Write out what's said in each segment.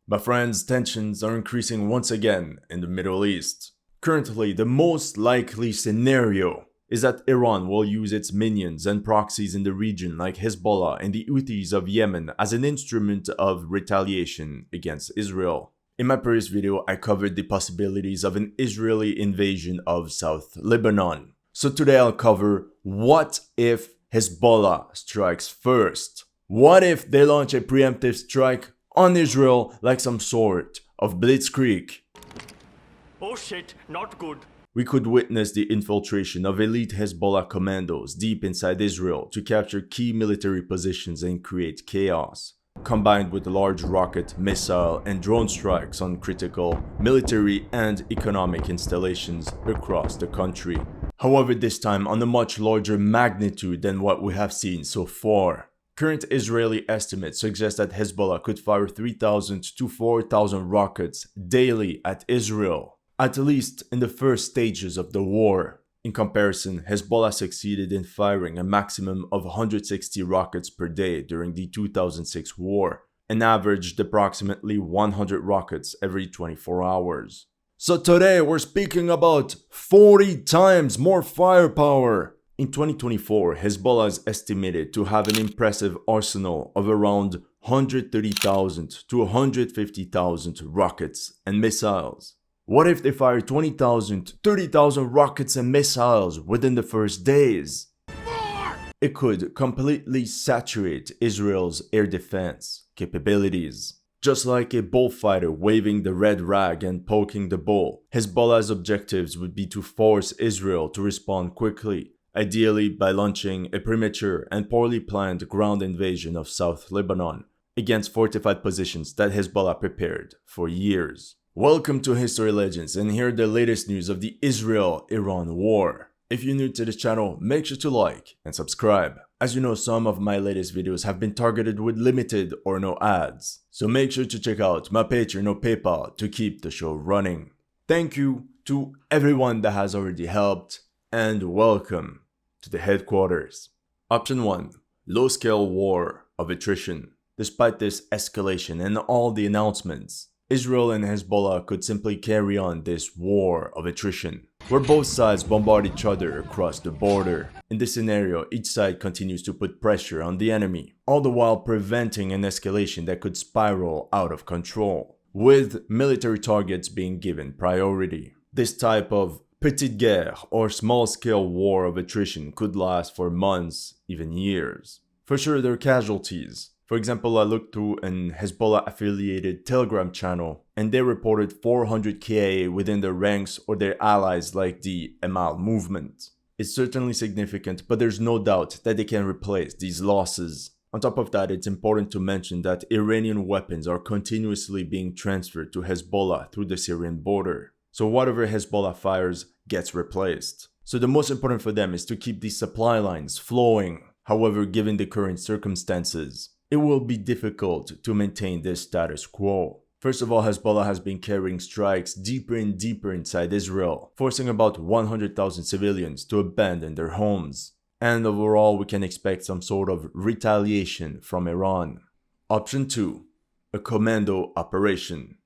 My friends, tensions are increasing once again in the Middle East. Currently, the most likely scenario is that Iran will use its minions and proxies in the region like Hezbollah and the Houthis of Yemen as an instrument of retaliation against Israel. In my previous video, I covered the possibilities of an Israeli invasion of South Lebanon. So today I'll cover what if Hezbollah strikes first? What if they launch a preemptive strike on Israel like some sort of blitzkrieg? Oh shit, not good. We could witness the infiltration of elite Hezbollah commandos deep inside Israel to capture key military positions and create chaos, combined with large rocket, missile, and drone strikes on critical military and economic installations across the country. However, this time on a much larger magnitude than what we have seen so far. Current Israeli estimates suggest that Hezbollah could fire 3,000 to 4,000 rockets daily at Israel, at least in the first stages of the war. In comparison, Hezbollah succeeded in firing a maximum of 160 rockets per day during the 2006 war, and averaged approximately 100 rockets every 24 hours. So today we're speaking about 40 times more firepower. In 2024, Hezbollah is estimated to have an impressive arsenal of around 130,000 to 150,000 rockets and missiles. What if they fire 20,000 to 30,000 rockets and missiles within the first days? It could completely saturate Israel's air defense capabilities. Just like a bullfighter waving the red rag and poking the bull, Hezbollah's objectives would be to force Israel to respond quickly, ideally by launching a premature and poorly planned ground invasion of South Lebanon against fortified positions that Hezbollah prepared for years. Welcome to History Legends, and here are the latest news of the Israel-Iran war. If you're new to this channel, make sure to like and subscribe. As you know, some of my latest videos have been targeted with limited or no ads, so make sure to check out my Patreon or PayPal to keep the show running. Thank you to everyone that has already helped, and welcome to the headquarters. Option 1. Low-scale war of attrition. Despite this escalation and all the announcements, Israel and Hezbollah could simply carry on this war of attrition, where both sides bombard each other across the border. In this scenario, each side continues to put pressure on the enemy, all the while preventing an escalation that could spiral out of control, with military targets being given priority. This type of petite guerre or small-scale war of attrition could last for months, even years. For sure, there are casualties. For example, I looked through an Hezbollah-affiliated Telegram channel, and they reported 400 KIA within their ranks or their allies like the Amal movement. It's certainly significant, but there's no doubt that they can replace these losses. On top of that, it's important to mention that Iranian weapons are continuously being transferred to Hezbollah through the Syrian border. So whatever Hezbollah fires gets replaced. So the most important for them is to keep these supply lines flowing. However, given the current circumstances, it will be difficult to maintain this status quo. First of all, Hezbollah has been carrying strikes deeper and deeper inside Israel, forcing about 100,000 civilians to abandon their homes. And overall, we can expect some sort of retaliation from Iran. Option 2. A commando operation.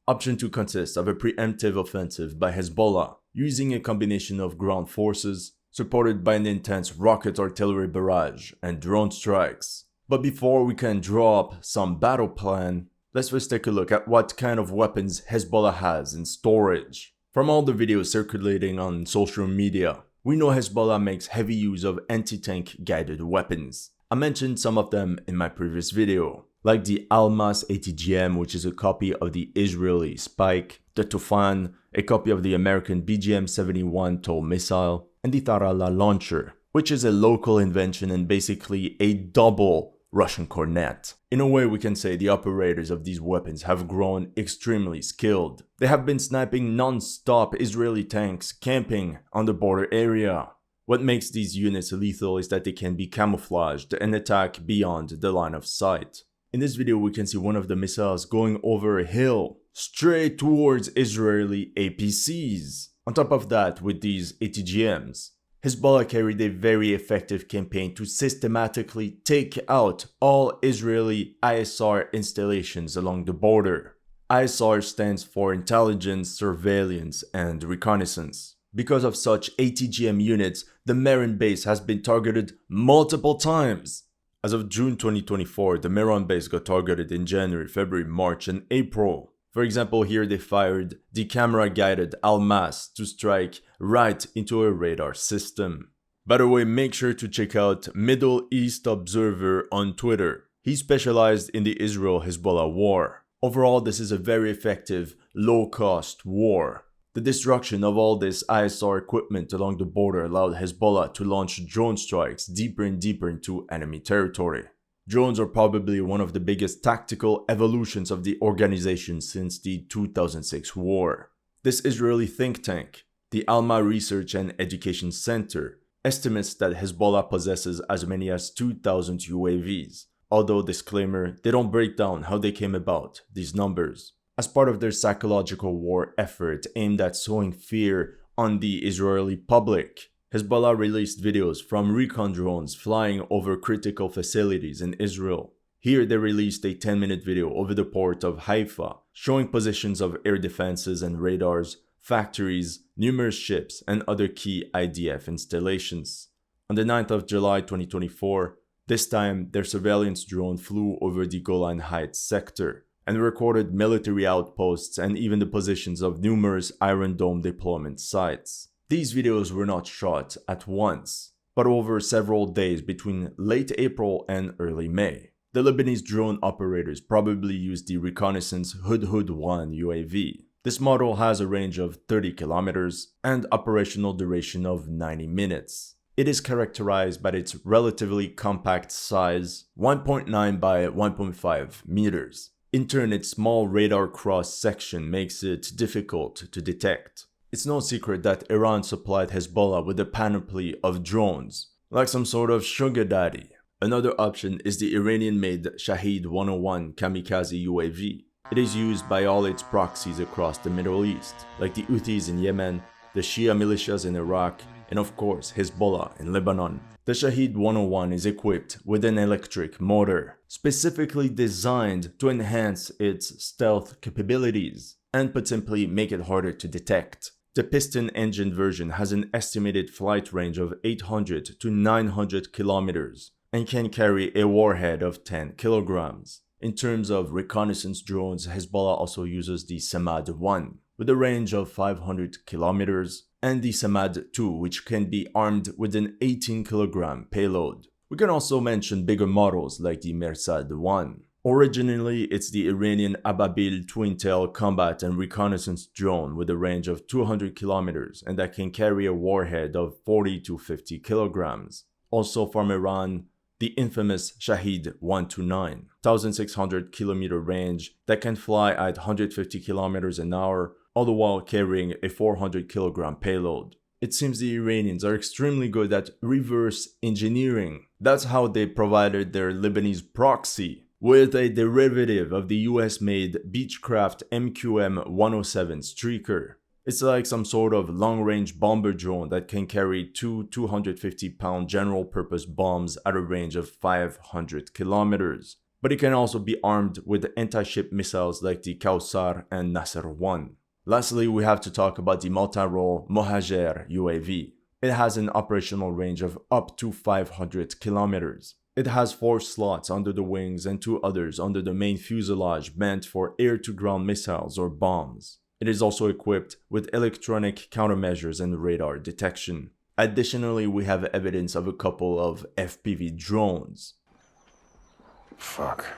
Option 2 consists of a preemptive offensive by Hezbollah, using a combination of ground forces, supported by an intense rocket artillery barrage and drone strikes. But before we can draw up some battle plan, let's first take a look at what kind of weapons Hezbollah has in storage. From all the videos circulating on social media, we know Hezbollah makes heavy use of anti-tank guided weapons. I mentioned some of them in my previous video, like the Almas ATGM, which is a copy of the Israeli Spike, the Tufan, a copy of the American BGM-71 TOW missile, and the Tarala launcher, which is a local invention and basically a double Russian cornet. In a way, we can say the operators of these weapons have grown extremely skilled. They have been sniping non-stop Israeli tanks camping on the border area. What makes these units lethal is that they can be camouflaged and attack beyond the line of sight. In this video, we can see one of the missiles going over a hill, straight towards Israeli APCs. On top of that, with these ATGMs, Hezbollah carried a very effective campaign to systematically take out all Israeli ISR installations along the border. ISR stands for Intelligence, Surveillance, and Reconnaissance. Because of such ATGM units, the Meron base has been targeted multiple times. As of June 2024, the Meron base got targeted in January, February, March, and April. For example, here they fired the camera-guided Almas to strike right into a radar system. By the way, make sure to check out Middle East Observer on Twitter. He specialized in the Israel-Hezbollah war. Overall, this is a very effective, low-cost war. The destruction of all this ISR equipment along the border allowed Hezbollah to launch drone strikes deeper and deeper into enemy territory. Drones are probably one of the biggest tactical evolutions of the organization since the 2006 war. This Israeli think tank, the Alma Research and Education Center, estimates that Hezbollah possesses as many as 2,000 UAVs. Although, disclaimer, they don't break down how they came about these numbers. As part of their psychological war effort aimed at sowing fear on the Israeli public, Hezbollah released videos from recon drones flying over critical facilities in Israel. Here they released a 10-minute video over the port of Haifa, showing positions of air defenses and radars, factories, numerous ships, and other key IDF installations. On the 9th of July 2024, this time their surveillance drone flew over the Golan Heights sector and recorded military outposts and even the positions of numerous Iron Dome deployment sites. These videos were not shot at once, but over several days between late April and early May. The Lebanese drone operators probably used the reconnaissance Hudhud-1 UAV. This model has a range of 30 kilometers and operational duration of 90 minutes. It is characterized by its relatively compact size, 1.9 by 1.5 meters. In turn, its small radar cross-section makes it difficult to detect. It's no secret that Iran supplied Hezbollah with a panoply of drones, like some sort of sugar daddy. Another option is the Iranian-made Shahed 101 kamikaze UAV. It is used by all its proxies across the Middle East, like the Houthis in Yemen, the Shia militias in Iraq, and of course Hezbollah in Lebanon. The Shahed 101 is equipped with an electric motor, specifically designed to enhance its stealth capabilities, and put simply make it harder to detect. The piston engine version has an estimated flight range of 800 to 900 kilometers and can carry a warhead of 10 kilograms. In terms of reconnaissance drones, Hezbollah also uses the Samad-1 with a range of 500 kilometers and the Samad-2, which can be armed with an 18-kilogram payload. We can also mention bigger models like the Mersad-1. Originally, it's the Iranian Ababil twin-tail combat and reconnaissance drone with a range of 200 kilometers and that can carry a warhead of 40 to 50 kilograms. Also from Iran, the infamous Shahed 129, 1,600 kilometer range that can fly at 150 kilometers an hour, all the while carrying a 400 kilogram payload. It seems the Iranians are extremely good at reverse engineering. That's how they provided their Lebanese proxy with a derivative of the US-made Beechcraft MQM-107 Streaker. It's like some sort of long-range bomber drone that can carry two 250-pound general-purpose bombs at a range of 500 kilometers. But it can also be armed with anti-ship missiles like the Kawsar and Nasser-1. Lastly, we have to talk about the multi-role Mohajer UAV. It has an operational range of up to 500 kilometers. It has 4 slots under the wings and 2 others under the main fuselage meant for air-to-ground missiles or bombs. It is also equipped with electronic countermeasures and radar detection. Additionally, we have evidence of a couple of FPV drones.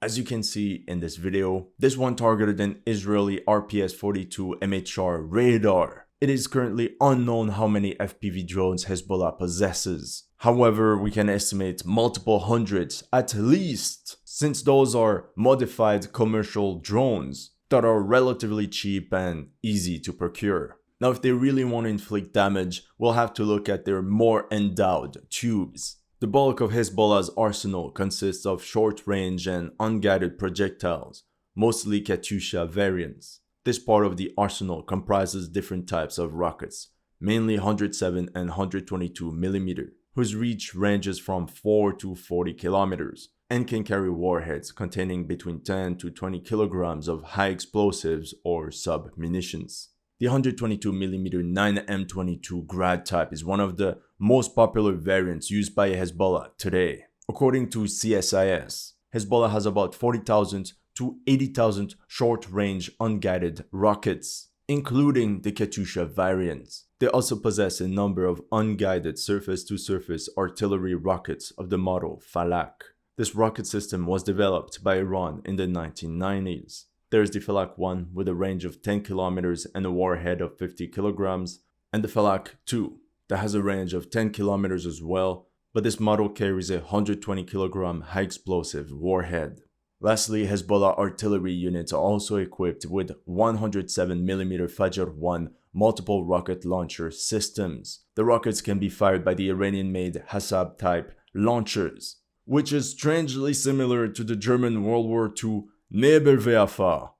As you can see in this video, this one targeted an Israeli RPS-42 MHR radar. It is currently unknown how many FPV drones Hezbollah possesses. However, we can estimate multiple hundreds at least, since those are modified commercial drones that are relatively cheap and easy to procure. Now, if they really want to inflict damage, we'll have to look at their more endowed tubes. The bulk of Hezbollah's arsenal consists of short-range and unguided projectiles, mostly Katyusha variants. This part of the arsenal comprises different types of rockets, mainly 107 and 122 mm, whose reach ranges from 4 to 40 kilometers. and can carry warheads containing between 10 to 20 kilograms of high explosives or sub-munitions. The 122mm 9M22 Grad type is one of the most popular variants used by Hezbollah today. According to CSIS, Hezbollah has about 40,000 to 80,000 short-range unguided rockets, including the Katyusha variant. They also possess a number of unguided surface-to-surface artillery rockets of the model Falak. This rocket system was developed by Iran in the 1990s. There is the Falak 1 with a range of 10 kilometers and a warhead of 50 kilograms, and the Falak 2 that has a range of 10 kilometers as well, but this model carries a 120 kilogram high explosive warhead. Lastly, Hezbollah artillery units are also equipped with 107mm Fajr 1 multiple rocket launcher systems. The rockets can be fired by the Iranian-made Hasab type launchers, which is strangely similar to the German World War II Nebelwerfer.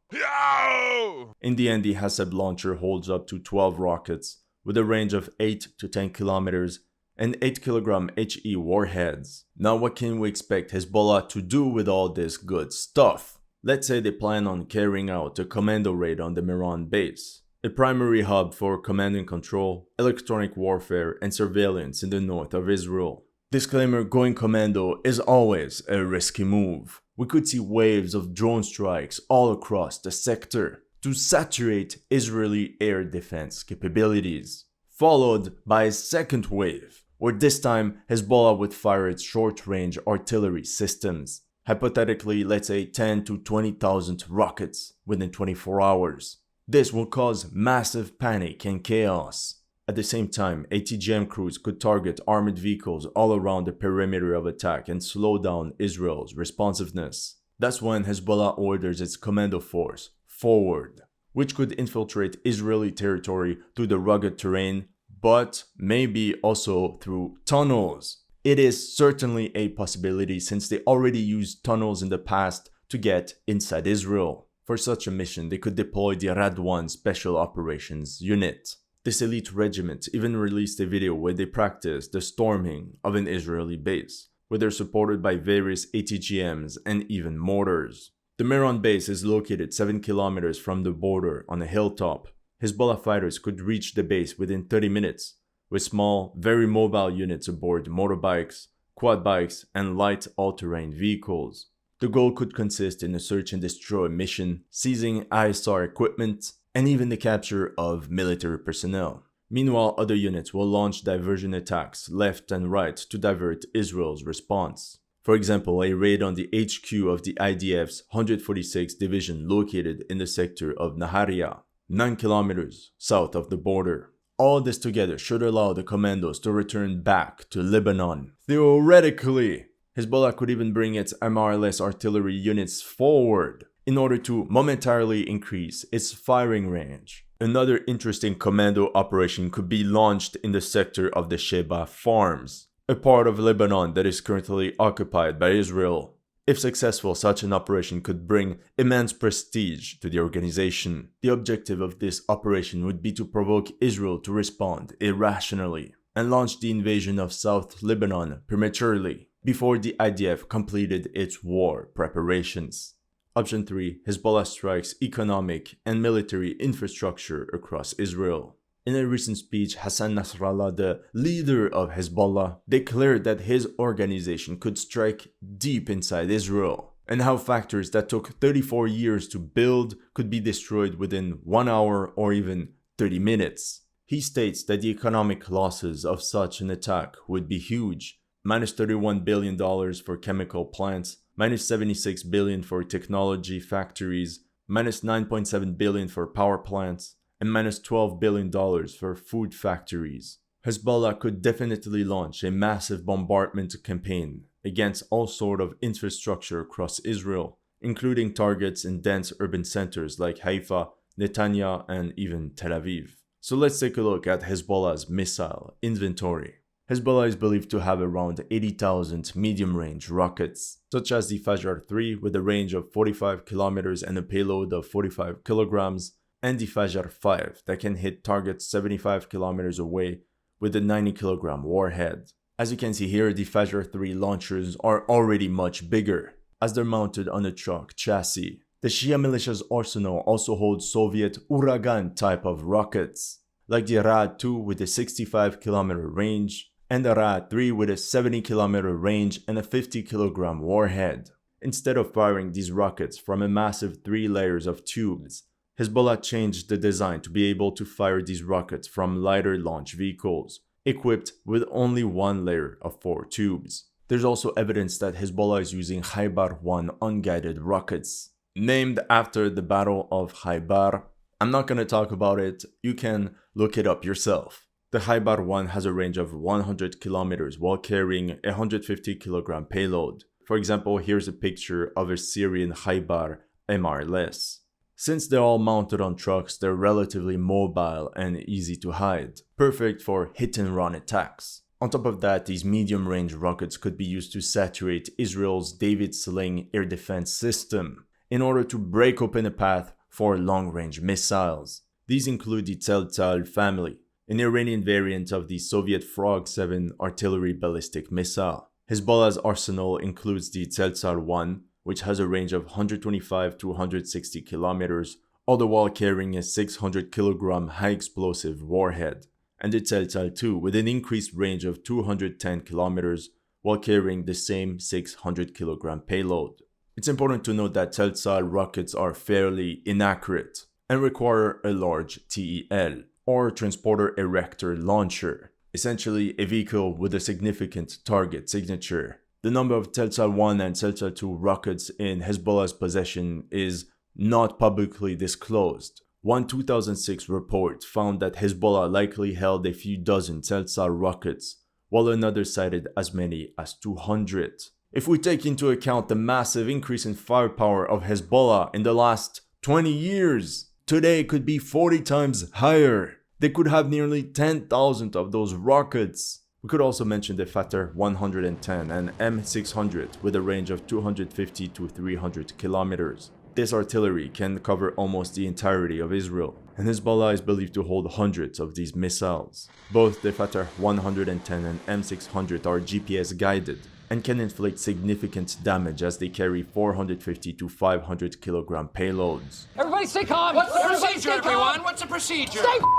In the end, the Hasab launcher holds up to 12 rockets with a range of 8 to 10 kilometers and 8 kilogram HE warheads. Now what can we expect Hezbollah to do with all this good stuff? Let's say they plan on carrying out a commando raid on the Meron base, a primary hub for command and control, electronic warfare, and surveillance in the north of Israel. Disclaimer: going commando is always a risky move. We could see waves of drone strikes all across the sector to saturate Israeli air defense capabilities, followed by a second wave, where this time Hezbollah would fire its short-range artillery systems, hypothetically let's say 10 to 20,000 rockets within 24 hours. This will cause massive panic and chaos. At the same time, ATGM crews could target armored vehicles all around the perimeter of attack and slow down Israel's responsiveness. That's when Hezbollah orders its commando force forward, which could infiltrate Israeli territory through the rugged terrain, but maybe also through tunnels. It is certainly a possibility since they already used tunnels in the past to get inside Israel. For such a mission, they could deploy the Radwan Special Operations Unit. This elite regiment even released a video where they practiced the storming of an Israeli base, where they're supported by various ATGMs and even mortars. The Meron base is located 7 kilometers from the border on a hilltop. Hezbollah fighters could reach the base within 30 minutes, with small, very mobile units aboard motorbikes, quad bikes, and light all-terrain vehicles. The goal could consist in a search and destroy mission, seizing ISR equipment, and even the capture of military personnel. Meanwhile, other units will launch diversion attacks left and right to divert Israel's response. For example, a raid on the HQ of the IDF's 146th Division located in the sector of Nahariya, 9 kilometers south of the border. All this together should allow the commandos to return back to Lebanon. Theoretically, Hezbollah could even bring its MRLS artillery units forward in order to momentarily increase its firing range. Another interesting commando operation could be launched in the sector of the Sheba Farms, a part of Lebanon that is currently occupied by Israel. If successful, such an operation could bring immense prestige to the organization. The objective of this operation would be to provoke Israel to respond irrationally and launch the invasion of South Lebanon prematurely before the IDF completed its war preparations. Option 3. Hezbollah strikes economic and military infrastructure across Israel. In a recent speech, Hassan Nasrallah, the leader of Hezbollah, declared that his organization could strike deep inside Israel, and how factories that took 34 years to build could be destroyed within 1 hour or even 30 minutes. He states that the economic losses of such an attack would be huge, minus $31 billion for chemical plants, minus $76 billion for technology factories, minus $9.7 billion for power plants, and minus $12 billion for food factories. Hezbollah could definitely launch a massive bombardment campaign against all sort of infrastructure across Israel, including targets in dense urban centers like Haifa, Netanya, and even Tel Aviv. So let's take a look at Hezbollah's missile inventory. Hezbollah is believed to have around 80,000 medium-range rockets, such as the Fajr 3 with a range of 45 kilometers and a payload of 45 kilograms, and the Fajr 5 that can hit targets 75 kilometers away with a 90 kilogram warhead. As you can see here, the Fajr 3 launchers are already much bigger, as they're mounted on a truck chassis. The Shia militia's arsenal also holds Soviet Uragan type of rockets, like the Rad-2 with a 65km range, and the Rad-3 with a 70km range and a 50kg warhead. Instead of firing these rockets from a massive 3 layers of tubes, Hezbollah changed the design to be able to fire these rockets from lighter launch vehicles, equipped with only 1 layer of 4 tubes. There's also evidence that Hezbollah is using Khaybar-1 unguided rockets, named after the Battle of Khaybar. I'm not going to talk about it, you can look it up yourself. The Khaybar-1 has a range of 100 kilometers while carrying a 150kg payload. For example, here's a picture of a Syrian Khaybar MRLS. Since they're all mounted on trucks, they're relatively mobile and easy to hide, perfect for hit-and-run attacks. On top of that, these medium-range rockets could be used to saturate Israel's David Sling air defense system in order to break open a path for long-range missiles. These include the Tel-Tal family, an Iranian variant of the Soviet Frog 7 artillery ballistic missile. Hezbollah's arsenal includes the Tel-Tal-1, which has a range of 125 to 160 kilometers, all the while carrying a 600kg high-explosive warhead, and the Tel-Tal-2 with an increased range of 210 kilometers while carrying the same 600kg payload. It's important to note that Tel-Tal rockets are fairly inaccurate and require a large TEL, or Transporter Erector Launcher, essentially a vehicle with a significant target signature. The number of Tel-Tal-1 and Tel-Tal-2 rockets in Hezbollah's possession is not publicly disclosed. One 2006 report found that Hezbollah likely held a few dozen Tel-Tal rockets, while another cited as many as 200. If we take into account the massive increase in firepower of Hezbollah in the last 20 years, today could be 40 times higher. They could have nearly 10,000 of those rockets. We could also mention the Fatr 110 and M600 with a range of 250 to 300 kilometers. This artillery can cover almost the entirety of Israel, and Hezbollah is believed to hold hundreds of these missiles. Both the Fatr 110 and M600 are GPS guided and can inflict significant damage as they carry 450 to 500kg payloads. Everybody stay calm! What's the procedure, everyone? What's the procedure? Stay calm!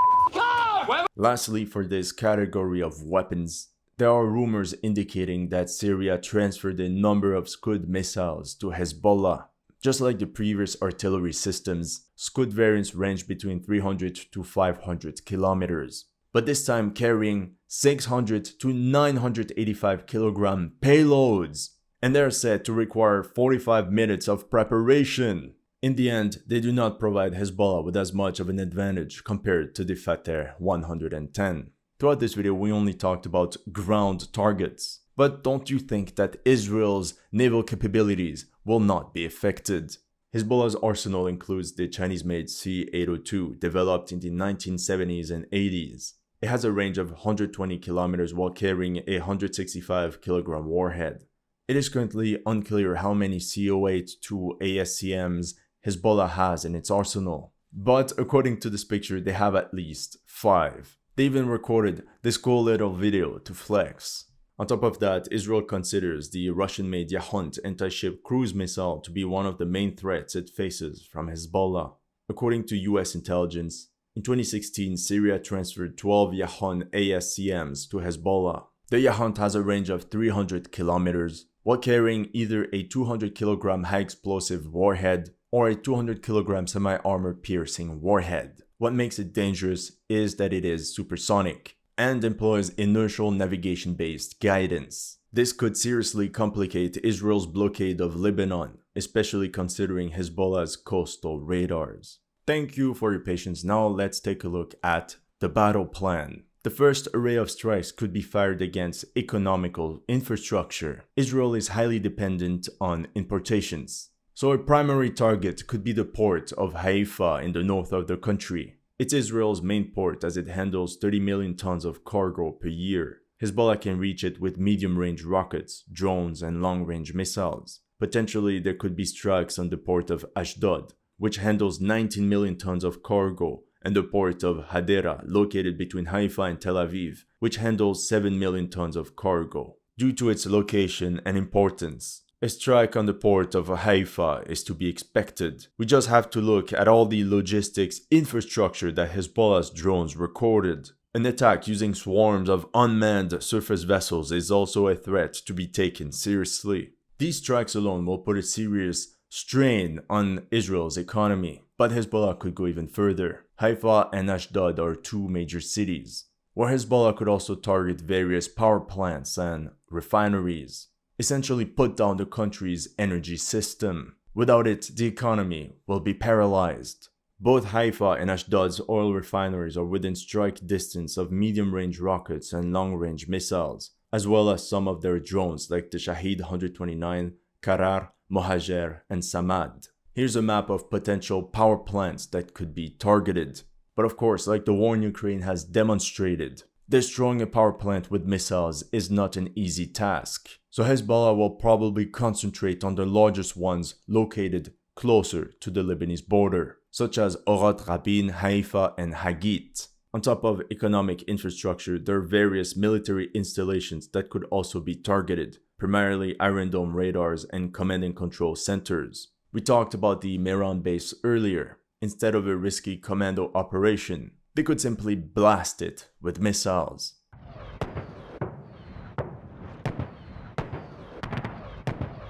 Lastly, for this category of weapons, there are rumors indicating that Syria transferred a number of Scud missiles to Hezbollah. Just like the previous artillery systems, Scud variants range between 300 to 500 kilometers, but this time carrying 600 to 985kg payloads, and they're said to require 45 minutes of preparation. In the end, they do not provide Hezbollah with as much of an advantage compared to the Fatr 110. Throughout this video, we only talked about ground targets, but don't you think that Israel's naval capabilities will not be affected? Hezbollah's arsenal includes the Chinese-made C-802 developed in the 1970s and 80s. It has a range of 120 kilometers while carrying a 165kg warhead. It is currently unclear how many CO-8-2 ASCMs Hezbollah has in its arsenal, but according to this picture, they have at least 5. They even recorded this cool little video to flex. On top of that, Israel considers the Russian-made Yahunt anti-ship cruise missile to be one of the main threats it faces from Hezbollah. According to US intelligence, in 2016, Syria transferred 12 Yahunt ASCMs to Hezbollah. The Yahunt has a range of 300 kilometers, while carrying either a 200kg high-explosive warhead or a 200kg semi-armor piercing warhead. What makes it dangerous is that it is supersonic and employs inertial navigation-based guidance. This could seriously complicate Israel's blockade of Lebanon, especially considering Hezbollah's coastal radars. Thank you for your patience. Now let's take a look at the battle plan. The first array of strikes could be fired against economical infrastructure. Israel is highly dependent on importations, so a primary target could be the port of Haifa in the north of the country. It's Israel's main port as it handles 30 million tons of cargo per year. Hezbollah can reach it with medium-range rockets, drones, and long-range missiles. Potentially, there could be strikes on the port of Ashdod, which handles 19 million tons of cargo and the port of Hadera, located between Haifa and Tel Aviv, which handles 7 million tons of cargo. Due to its location and importance, a strike on the port of Haifa is to be expected. We just have to look at all the logistics infrastructure that Hezbollah's drones recorded. An attack using swarms of unmanned surface vessels is also a threat to be taken seriously. These strikes alone will put a serious strain on Israel's economy, but Hezbollah could go even further. Haifa and Ashdod are two major cities, where Hezbollah could also target various power plants and refineries, essentially put down the country's energy system. Without it, the economy will be paralyzed. Both Haifa and Ashdod's oil refineries are within strike distance of medium-range rockets and long-range missiles, as well as some of their drones like the Shahed 129, Karar, Mohajer, and Samad. Here's a map of potential power plants that could be targeted. But of course, like the war in Ukraine has demonstrated, destroying a power plant with missiles is not an easy task. So Hezbollah will probably concentrate on the largest ones located closer to the Lebanese border, such as Orat Rabin, Haifa, and Hagit. On top of economic infrastructure, there are various military installations that could also be targeted, primarily Iron Dome radars and command and control centers. We talked about the Meron base earlier. Instead of a risky commando operation, they could simply blast it with missiles.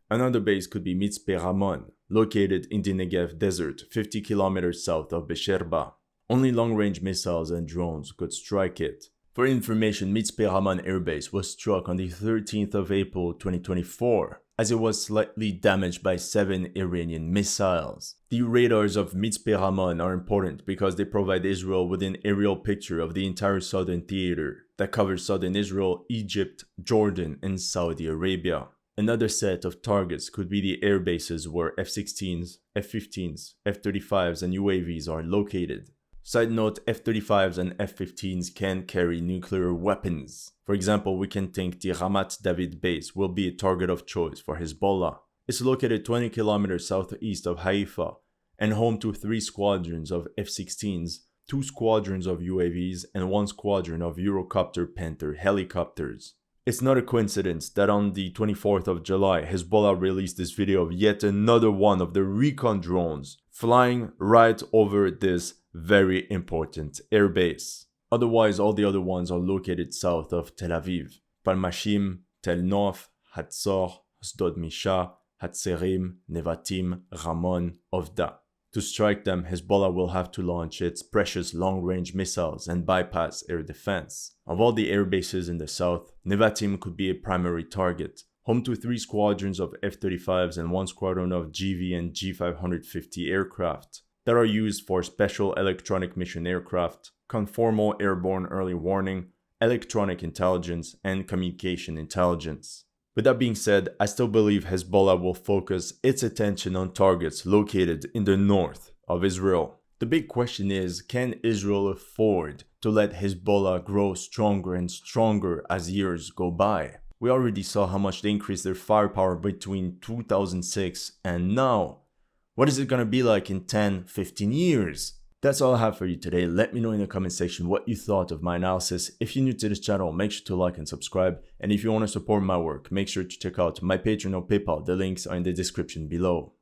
Another base could be Mitzpe Ramon, located in the Negev desert, 50 kilometers south of Beersheba. Only long-range missiles and drones could strike it. For information, Mitzpe Ramon Air Base was struck on the 13th of April 2024, as it was slightly damaged by 7 Iranian missiles. The radars of Mitzpe Ramon are important because they provide Israel with an aerial picture of the entire southern theater that covers southern Israel, Egypt, Jordan, and Saudi Arabia. Another set of targets could be the air bases where F-16s, F-15s, F-35s, and UAVs are located. Side note, F-35s and F-15s can carry nuclear weapons. For example, we can think the Ramat David base will be a target of choice for Hezbollah. It's located 20 kilometers southeast of Haifa and home to 3 squadrons of F-16s, 2 squadrons of UAVs, and 1 squadron of Eurocopter Panther helicopters. It's not a coincidence that on the 24th of July, Hezbollah released this video of yet another one of the recon drones flying right over this very important airbase. Otherwise, all the other ones are located south of Tel Aviv. Palmashim, Tel Nof, Hatzor, Sdod Misha, Hatzerim, Nevatim, Ramon, Ovda. To strike them, Hezbollah will have to launch its precious long-range missiles and bypass air defense. Of all the air bases in the south, Nevatim could be a primary target, home to 3 squadrons of F-35s and 1 squadron of GV and G550 aircraft that are used for special electronic mission aircraft, conformal airborne early warning, electronic intelligence, and communication intelligence. With that being said, I still believe Hezbollah will focus its attention on targets located in the north of Israel. The big question is, can Israel afford to let Hezbollah grow stronger and stronger as years go by? We already saw how much they increased their firepower between 2006 and now. What is it going to be like in 10, 15 years? That's all I have for you today. Let me know in the comment section what you thought of my analysis. If you're new to this channel, make sure to like and subscribe. And if you want to support my work, make sure to check out my Patreon or PayPal. The links are in the description below.